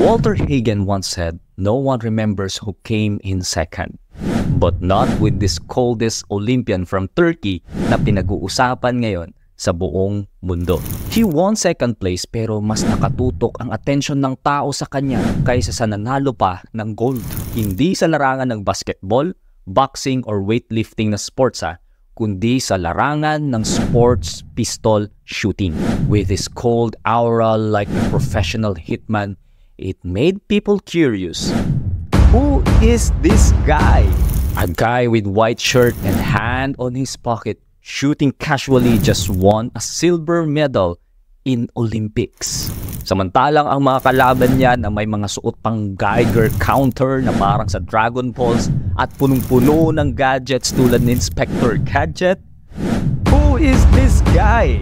Walter Hagen once said, "No one remembers who came in second." But not with this coldest Olympian from Turkey na pinag-uusapan ngayon sa buong mundo. He won second place pero mas nakatutok ang atensyon ng tao sa kanya kaysa sa nanalo pa ng gold. Hindi sa larangan ng basketball, boxing or weightlifting na sports kundi sa larangan ng sports pistol shooting. With his cold aura like a professional hitman, it made people curious. Who is this guy? A guy with white shirt and hand on his pocket, shooting casually, just won a silver medal in Olympics. Samantalang ang mga kalaban niya na may mga suot pang Geiger counter na parang sa Dragon Balls at punong-puno ng gadgets tulad ni Inspector Gadget. Who is this guy?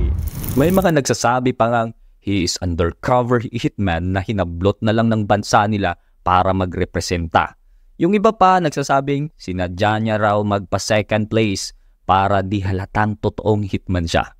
May mga nagsasabi pa ngang he is undercover hitman na hinablot na lang ng bansa nila para magrepresenta. Yung iba pa nagsasabing sinadya niya raw magpa-second place para di halatang totoong hitman siya.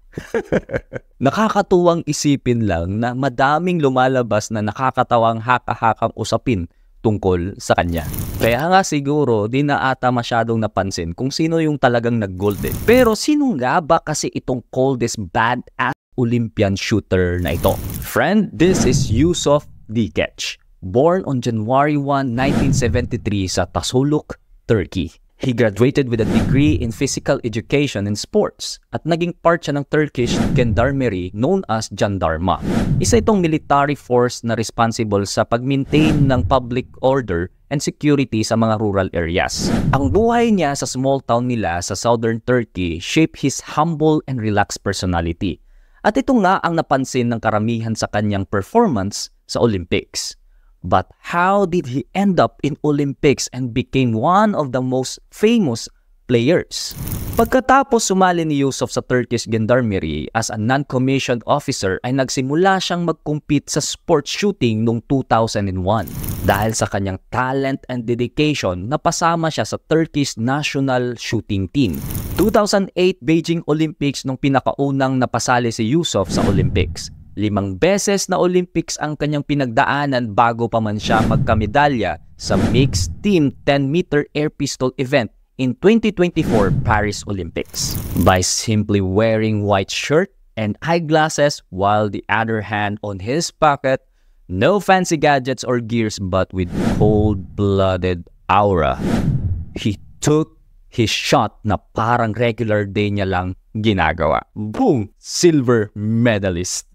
Nakakatuwang isipin lang na madaming lumalabas na nakakatawang haka-hakang usapin tungkol sa kanya. Kaya nga siguro di na ata masyadong napansin kung sino yung talagang nag-gold eh. Pero sino nga ba kasi itong coldest badass Olympian shooter na ito? Friend, this is Yusuf Dikeç. Born on January 1, 1973 sa Tasuluk, Turkey. He graduated with a degree in physical education and sports at naging part siya ng Turkish gendarmerie known as Jandarma. Isa itong military force na responsible sa pag-maintain ng public order and security sa mga rural areas. Ang buhay niya sa small town nila sa southern Turkey shaped his humble and relaxed personality. At ito nga ang napansin ng karamihan sa kanyang performance sa Olympics. But how did he end up in Olympics and became one of the most famous players? Pagkatapos sumali ni Yusuf sa Turkish Gendarmerie as a non-commissioned officer ay nagsimula siyang mag-compete sa sports shooting noong 2001. Dahil sa kanyang talent and dedication, napasama siya sa Turkish national shooting team. 2008 Beijing Olympics nung pinakaunang napasali si Yusuf sa Olympics. 5 beses na Olympics ang kanyang pinagdaanan bago pa man siya magkamedalya sa mixed team 10-meter air pistol event in 2024 Paris Olympics. By simply wearing white shirt and eyeglasses while the other hand on his pocket, no fancy gadgets or gears but with cold-blooded aura. He took his shot na parang regular day niya lang ginagawa. Boom! Silver medalist.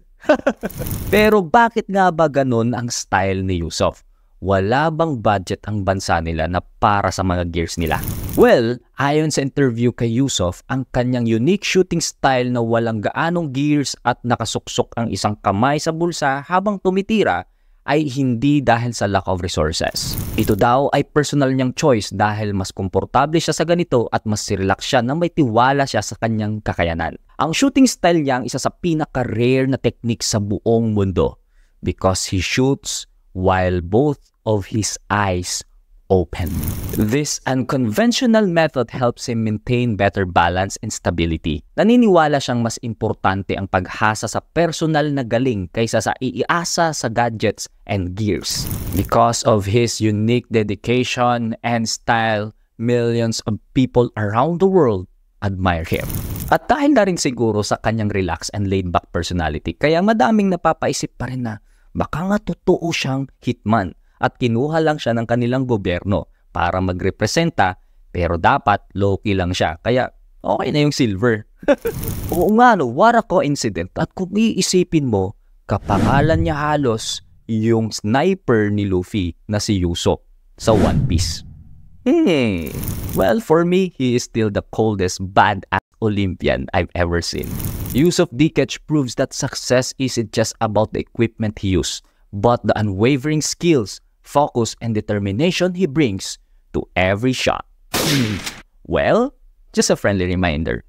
Pero bakit nga ba ganun ang style ni Yusuf? Wala bang budget ang bansa nila na para sa mga gears nila? Well, ayon sa interview kay Yusuf, ang kanyang unique shooting style na walang gaanong gears at nakasuksok ang isang kamay sa bulsa habang tumitira ay hindi dahil sa lack of resources. Ito daw ay personal niyang choice dahil mas komportable siya sa ganito at mas relax siya na may tiwala siya sa kanyang kakayanan. Ang shooting style niya ang isa sa pinaka-rare na technique sa buong mundo because he shoots while both of his eyes open. This unconventional method helps him maintain better balance and stability. Naniniwala siyang mas importante ang paghasa sa personal na galing kaysa sa iasa sa gadgets and gears. Because of his unique dedication and style, millions of people around the world admire him. At dahil na rin siguro sa kanyang relaxed and laid-back personality, kaya madaming napapaisip pa rin na baka nga totoo siyang hitman at kinuha lang siya ng kanilang gobyerno para magrepresenta pero dapat low-key lang siya. Kaya okay na yung silver. Oo nga no, what a coincidence. At kung iisipin mo, kapangalan niya halos yung sniper ni Luffy na si Usopp sa One Piece. Well, for me, he is still the coldest badass Olympian I've ever seen. Yusuf Dikeç proves that success isn't just about the equipment he used, but the unwavering skills, focus, and determination he brings to every shot. Well, just a friendly reminder.